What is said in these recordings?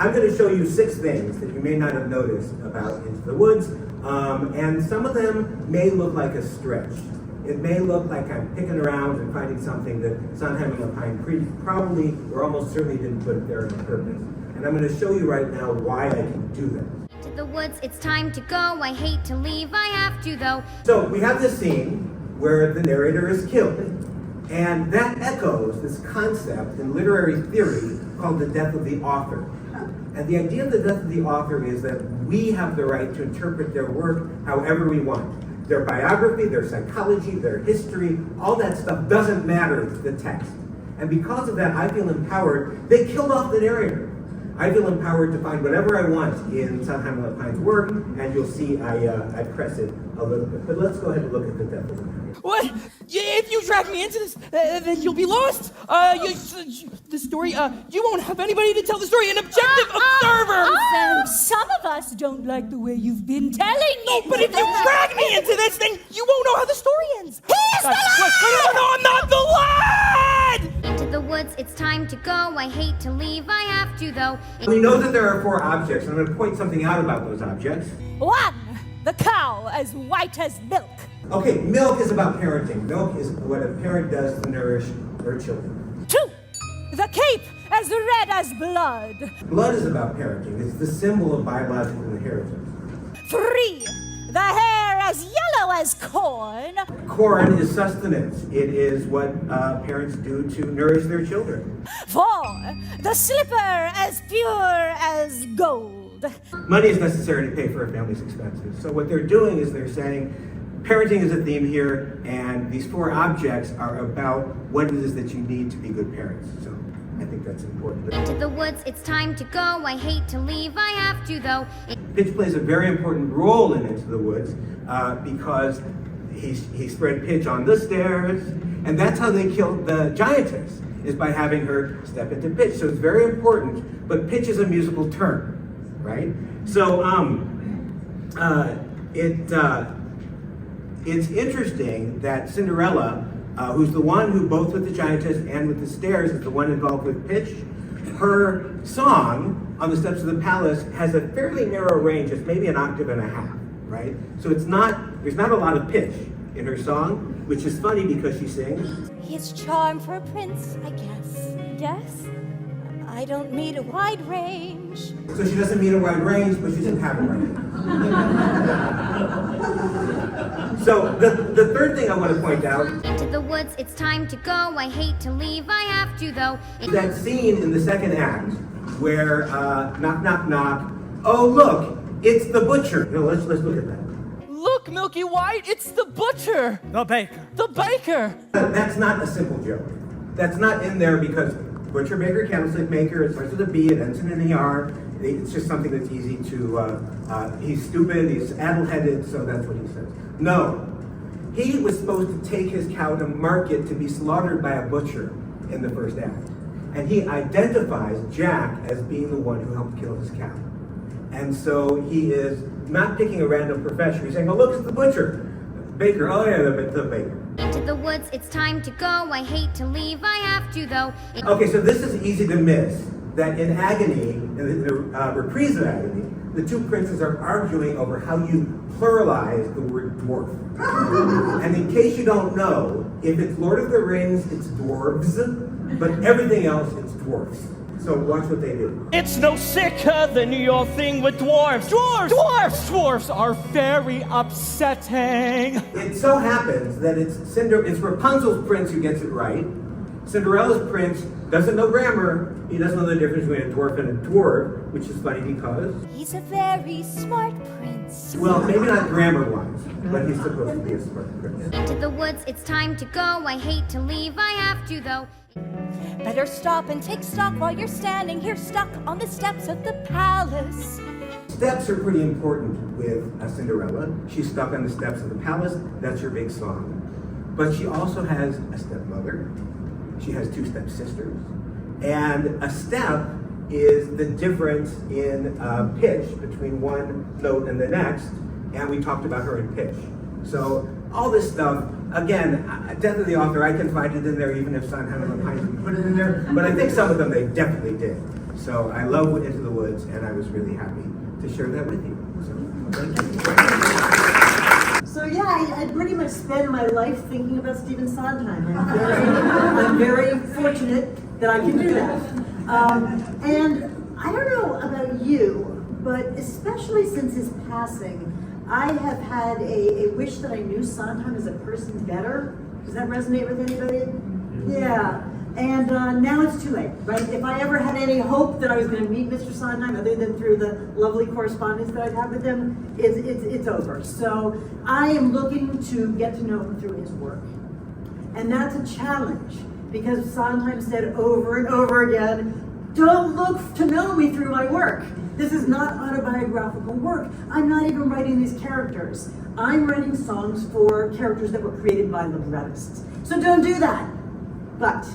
I'm going to show you 6 things that you may not have noticed about Into the Woods, and some of them may look like a stretch. It may look like I'm picking around and finding something that Sondheim and Lapine probably or almost certainly didn't put it there on purpose. And I'm going to show you right now why I can do that. To the woods, it's time to go. I hate to leave, I have to though. So we have this scene where the narrator is killed. And that echoes this concept in literary theory called the death of the author. And the idea of the death of the author is that we have the right to interpret their work however we want. Their biography, their psychology, their history, all that stuff doesn't matter to the text. And because of that, I feel empowered. They killed off the narrator. I feel empowered to find whatever I want in Sondheim and Lapine's work, and you'll see I press it a little bit. But let's go ahead and look at the death of the narrator. What? If you drag me into this, then you'll be lost. The story, you won't have anybody to tell the story, an objective observer. Some of us don't like the way you've been telling it. But if you drag me into this, then you won't know how the story ends. Here's the lad! No, I'm not the lad! Into the woods, it's time to go. I hate to leave, I have to though. We know that there are 4 objects, and I'm going to point something out about those objects. 1, the cow as white as milk. Okay, milk is about parenting. Milk is what a parent does to nourish their children. 2, the cape as red as blood. Blood is about parenting. It's the symbol of biological inheritance. 3, the hair as yellow as corn. Corn is sustenance. It is what parents do to nourish their children. 4, the slipper as pure as gold. Money is necessary to pay for a family's expenses. So what they're doing is they're saying, parenting is a theme here, and these 4 objects are about what it is that you need to be good parents. So I think that's important. Into the woods, it's time to go. I hate to leave, I have to though. Pitch plays a very important role in Into the Woods because he spread pitch on the stairs, and that's how they killed the giantess, is by having her step into pitch. So it's very important, but pitch is a musical term, right? So it's interesting that Cinderella, who's the one who both with the giantess and with the stairs is the one involved with pitch, her song on the steps of the palace has a fairly narrow range. It's maybe an octave and a half, right? So there's not a lot of pitch in her song, which is funny because she sings. His charm for a prince, I guess. Yes? I don't mean a wide range. So she doesn't mean a wide range, but she doesn't have a range. So the third thing I want to point out. Into the woods, it's time to go. I hate to leave, I have to though. That scene in the second act where knock, knock, knock. Oh look, it's the butcher. No, let's look at that. Look, Milky White, it's the butcher. The baker. The baker. That's not a simple joke. That's not in there because butcher, baker, candlestick maker, it starts with a B, it ends in an ER. It's just something that's easy to, he's stupid, he's addle-headed, so that's what he says. No, he was supposed to take his cow to market to be slaughtered by a butcher in the first act. And he identifies Jack as being the one who helped kill his cow. And so he is not picking a random profession, he's saying, oh look, it's the butcher. Baker, oh yeah, the baker. Into the woods, it's time to go. I hate to leave, I have to though. Okay, so this is easy to miss. That in Agony, in the reprise of Agony, the 2 princes are arguing over how you pluralize the word dwarf. And in case you don't know, if it's Lord of the Rings, it's dwarves, but everything else, it's dwarfs. So watch what they do. It's no sicker than your thing with dwarves. Dwarves! Dwarves! Dwarves are very upsetting. It so happens that it's Rapunzel's prince who gets it right. Cinderella's prince doesn't know grammar. He doesn't know the difference between a dwarf and a dwarf, which is funny because... He's a very smart prince. Well, maybe not grammar-wise, but he's supposed to be a smart prince. Into the woods, it's time to go. I hate to leave, I have to though. Better stop and take stock while you're standing here stuck on the steps of the palace. Steps are pretty important with Cinderella. She's stuck on the steps of the palace. That's her big song. But she also has a stepmother. She has 2 stepsisters. And a step is the difference in pitch between one note and the next. And we talked about her in pitch. So all this stuff, again, Death of the Author, I can find it in there even if Sondheim and Lapine didn't put it in there. But I think some of them they definitely did. So I love Into the Woods, and I was really happy to share that with you. So thank you. So yeah, I pretty much spend my life thinking about Stephen Sondheim. I'm very fortunate that I can do that. And I don't know about you, but especially since his passing, I have had a wish that I knew Sondheim as a person better. Does that resonate with anybody? Yeah. And now it's too late, right? If I ever had any hope that I was going to meet Mr. Sondheim, other than through the lovely correspondence that I've had with him, it's over. So I am looking to get to know him through his work. And that's a challenge, because Sondheim said over and over again, don't look to know me through my work. This is not autobiographical work. I'm not even writing these characters. I'm writing songs for characters that were created by librettists. So don't do that. But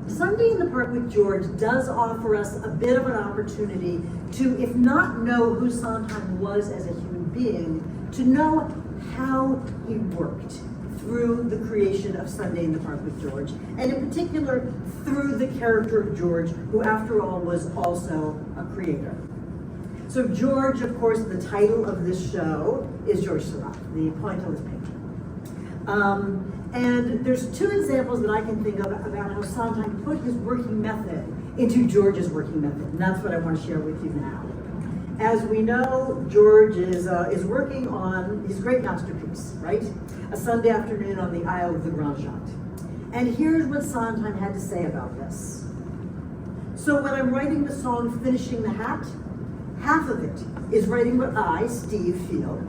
Sunday in the Park with George does offer us a bit of an opportunity to, if not know who Sondheim was as a human being, to know how he worked through the creation of Sunday in the Park with George, and in particular through the character of George, who after all was also a creator. So George, of course, the title of this show is George Seurat, the pointillist painter. And there's two examples that I can think of about how Sondheim put his working method into George's working method, and that's what I want to share with you now. As we know, George is working on his great masterpiece, right? A Sunday Afternoon on the Isle of the Grand Jatte. And here's what Sondheim had to say about this. So when I'm writing the song Finishing the Hat, half of it is writing what I, Steve, feel,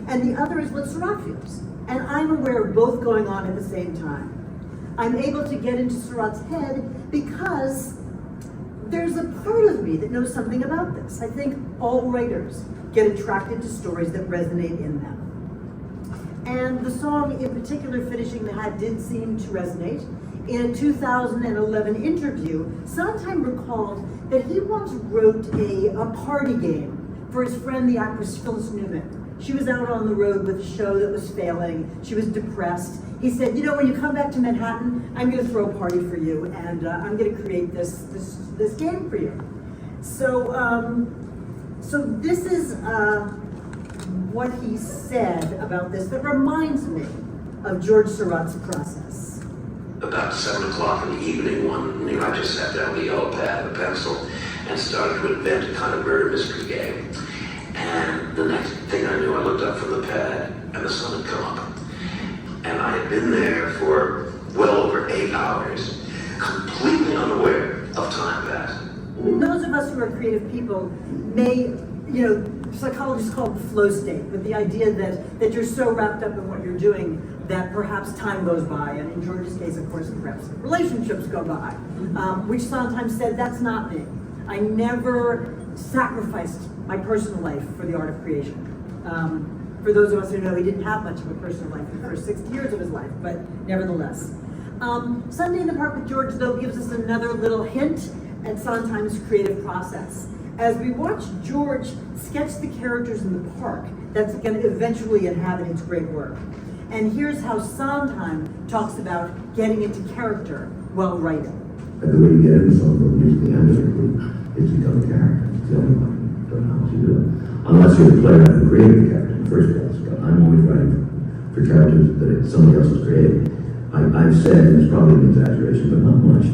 and the other is what Seurat feels. And I'm aware of both going on at the same time. I'm able to get into Seurat's head because there's a part of me that knows something about this. I think all writers get attracted to stories that resonate in them. And the song in particular, Finishing the Hat, did seem to resonate. In a 2011 interview, Sondheim recalled that he once wrote a party game for his friend, the actress Phyllis Newman. She was out on the road with a show that was failing. She was depressed. He said, you know, when you come back to Manhattan, I'm going to throw a party for you, and I'm going to create this game for you. So this is what he said about this that reminds me of George Seurat's process. About 7 o'clock in the evening one evening, I just sat down with a yellow pad and a pencil and started to invent a kind of murder mystery game. And the next thing I knew, I looked up from the pad and the sun had come up. And I had been there for well over 8 hours, completely unaware of time passing. Those of us who are creative people may, psychologists call it the flow state, but the idea that you're so wrapped up in what you're doing that perhaps time goes by, and in George's case, of course, perhaps relationships go by, which Sondheim said, that's not me. I never sacrificed my personal life for the art of creation. For those of us who know, he didn't have much of a personal life in the first 60 years of his life, but nevertheless. Sunday in the Park with George, though, gives us another little hint at Sondheim's creative process. As we watch George sketch the characters in the park that's going to eventually inhabit his great work. And here's how Sondheim talks about getting into character while writing. And the way you get into something, usually analytically, is to become a character. It's the only way. Don't know how to do it. Unless you're the playwright who created the character in the first place. But I'm always writing for characters that somebody else has created. I've said, and it's probably an exaggeration, but not much,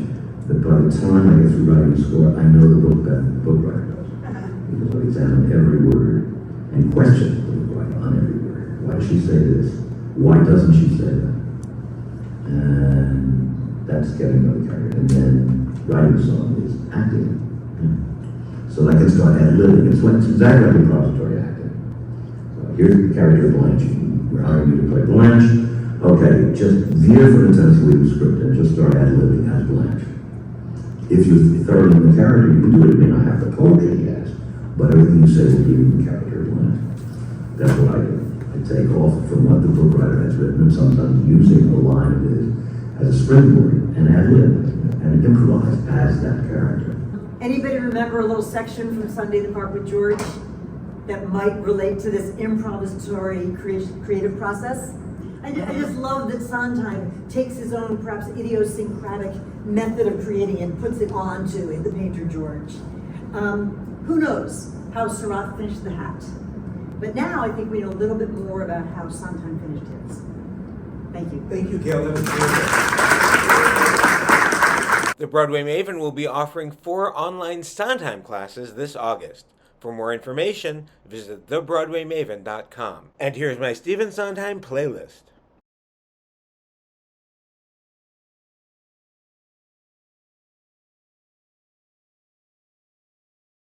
that by the time I get through writing the score, I know the book better than the book writer does. Because I examine every word and question the book writer on every word. Why does she say this? Why doesn't she say that? And that's getting to know the character. And then writing the song is acting. So I can start ad-libbing. It's exactly like improvisatory acting. So here's the character Blanche. We're hiring you to play Blanche. Okay, just veer from the tennis lead the script and just start ad-libbing as Blanche. If you're thoroughly in the character, you can do it. You may not have the poetry he has, but everything you say will be in the character of Blanche. That's what I do. I take off from what the book writer has written, and sometimes using a line of his as a springboard and ad-lib and improvise as that character. Anybody remember a little section from Sunday in the Park with George that might relate to this improvisatory creative process? I just love that Sondheim takes his own, perhaps idiosyncratic method of creating and puts it onto the painter George. Who knows how Seurat finished the hat? But now I think we know a little bit more about how Sondheim finished his. Thank you. Thank you, Gail. That was terrific. The Broadway Maven will be offering 4 online Sondheim classes this August. For more information, visit thebroadwaymaven.com. And here's my Stephen Sondheim playlist.